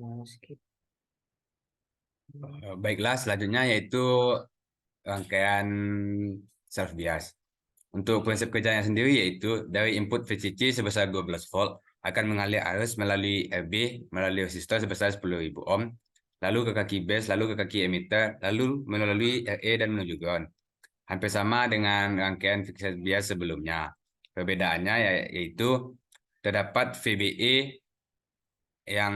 Mau skip. Baiklah, selanjutnya yaitu rangkaian self bias. Untuk prinsip kerjanya sendiri yaitu dari input VCC sebesar 12 volt akan mengalir arus melalui RB melalui resistor sebesar 10.000 ohm, lalu ke kaki base, lalu ke kaki emitter, lalu melalui RA dan menuju ground. Hampir sama dengan rangkaian fixed bias sebelumnya. Perbedaannya yaitu terdapat VBE yang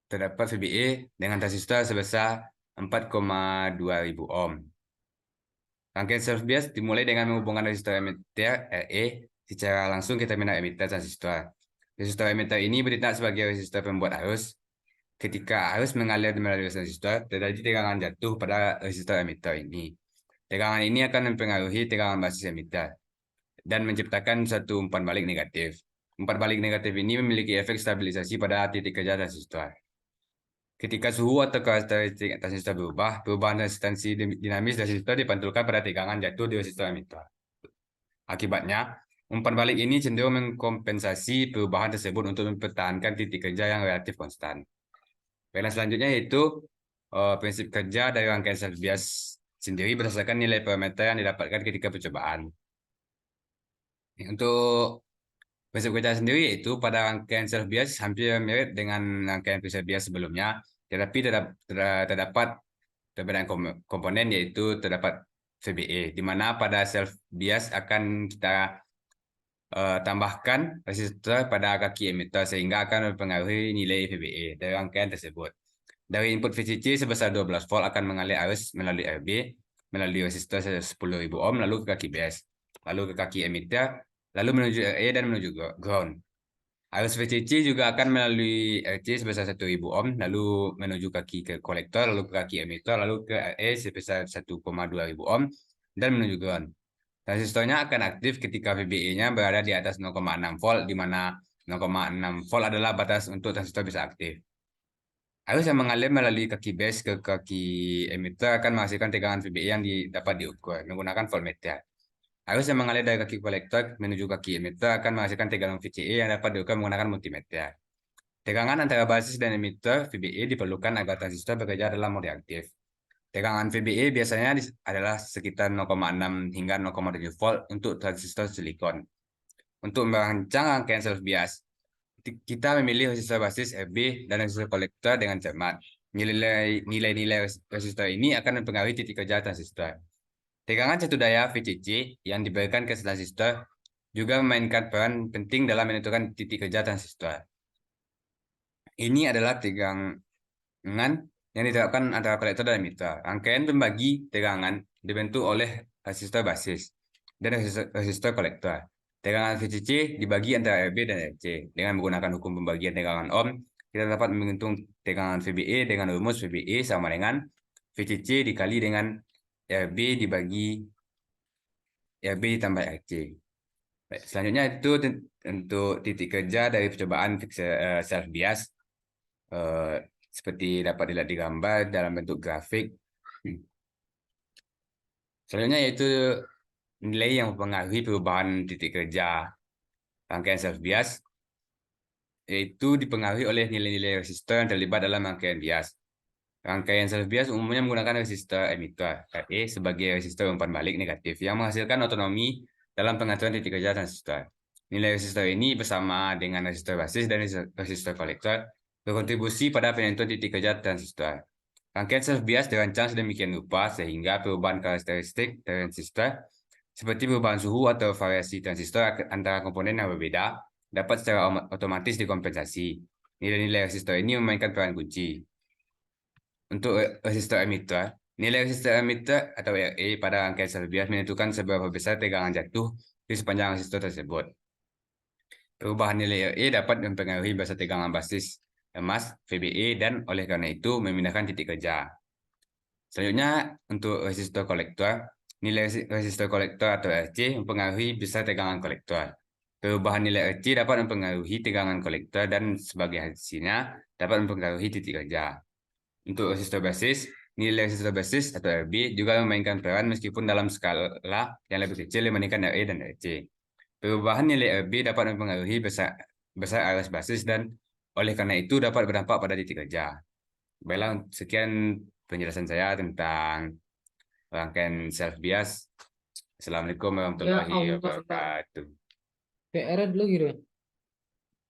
terdapat VBE dengan resistor sebesar 4,2 ribu ohm. Rangkaian self bias dimulai dengan menghubungkan resistor emitter RE secara langsung ke terminal emitter transistor. Resistor emitter ini bertindak sebagai resistor pembuat arus. Ketika arus mengalir melalui resistor, terjadi tegangan jatuh pada resistor emitter ini. Tegangan ini akan mempengaruhi tegangan basis emitter dan menciptakan satu umpan balik negatif. Umpan balik negatif ini memiliki efek stabilisasi pada titik kerja transistor. Ketika suhu atau karakteristik transistor berubah, perubahan resistansi dinamis resistor dipantulkan pada tegangan jatuh di resistor emitter. Akibatnya, umpan balik ini cenderung mengkompensasi perubahan tersebut untuk mempertahankan titik kerja yang relatif konstan. Baiklah, selanjutnya yaitu prinsip kerja dari rangkaian self bias sendiri berdasarkan nilai parameter yang didapatkan ketika percobaan. Untuk prinsip kerja sendiri yaitu pada rangkaian self bias hampir mirip dengan rangkaian prinsip bias sebelumnya, tetapi terdapat perbedaan komponen yaitu terdapat VBE, di mana pada self bias akan kita tambahkan resistor pada kaki emitter sehingga akan mempengaruhi nilai VBE dari rangkaian tersebut. Dari input VCC sebesar 12 volt akan mengalir arus melalui RB, melalui resistor 10.000 ohm, lalu ke kaki base, lalu ke kaki emitter, lalu menuju RE dan menuju ground. Arus VCC juga akan melalui RC sebesar 1.000 ohm, lalu menuju kaki ke kolektor, lalu ke kaki emitter, lalu ke RE sebesar 1,2 ribu ohm, dan menuju ground. Transistornya akan aktif ketika VBE-nya berada di atas 0,6 volt, di mana 0,6 volt adalah batas untuk transistor bisa aktif. Arus yang mengalir melalui kaki base ke kaki emitter akan menghasilkan tegangan VBE yang dapat diukur menggunakan voltmeter. Arus yang mengalir dari kaki kolektor menuju kaki emitter akan menghasilkan tegangan VCE yang dapat diukur menggunakan multimeter. Tegangan antara basis dan emitter VBE diperlukan agar transistor bekerja dalam mode aktif. Tegangan VBE biasanya adalah sekitar 0,6 hingga 0,7 volt untuk transistor silikon. Untuk merancang rangkaian self bias, kita memilih resistor basis RB dan resistor kolektor dengan cermat. Nilai-nilai resistor ini akan mempengaruhi titik kerja transistor. Tegangan satu daya VCC yang diberikan ke transistor juga memainkan peran penting dalam menentukan titik kerja transistor. Ini adalah tegangan yang diterapkan antara kolektor dan emitter. Rangkaian pembagi tegangan dibentuk oleh resistor basis dan resistor kolektor. Tegangan VCC dibagi antara RB dan RC. Dengan menggunakan hukum pembagian tegangan Ohm, kita dapat menghitung tegangan VBE dengan rumus VBE sama dengan VCC dikali dengan RB dibagi RB ditambah RC. Baik, selanjutnya itu untuk titik kerja dari percobaan self bias. Eh, Seperti dapat dilihat di gambar dalam bentuk grafik. Selanjutnya yaitu nilai yang mempengaruhi perubahan titik kerja rangkaian self bias, yaitu dipengaruhi oleh nilai-nilai resistor yang terlibat dalam rangkaian bias. Rangkaian self bias umumnya menggunakan resistor emitter RE sebagai resistor umpan balik negatif yang menghasilkan otonomi dalam pengaturan titik kerja transistor. Nilai resistor ini bersama dengan resistor basis dan resistor kolektor berkontribusi pada penentuan titik kerja transistor. Rangkaian self bias dirancang sedemikian rupa sehingga perubahan karakteristik transistor seperti perubahan suhu atau variasi transistor antara komponen yang berbeda dapat secara otomatis dikompensasi. Nilai-nilai resistor ini memainkan peran kunci. Untuk resistor emitter, nilai resistor emitter atau RA pada rangkaian self bias menentukan seberapa besar tegangan jatuh di sepanjang resistor tersebut. Perubahan nilai RA dapat mempengaruhi besar tegangan basis emas VBE dan oleh karena itu memindahkan titik kerja. Selanjutnya untuk resistor kolektor, nilai resistor kolektor atau RC mempengaruhi besar tegangan kolektor. Perubahan nilai RC dapat mempengaruhi tegangan kolektor dan sebagai hasilnya dapat mempengaruhi titik kerja. Untuk resistor basis atau RB juga memainkan peran meskipun dalam skala yang lebih kecil dibandingkan RE dan RC. Perubahan nilai RB dapat mempengaruhi besar arus basis dan Oleh karena itu dapat berdampak pada titik kerja. Baiklah, sekian penjelasan saya tentang rangkaian self bias. Assalamualaikum Ya warahmatullahi Allah, Pak. wabarakatuh. PR dulu gitu.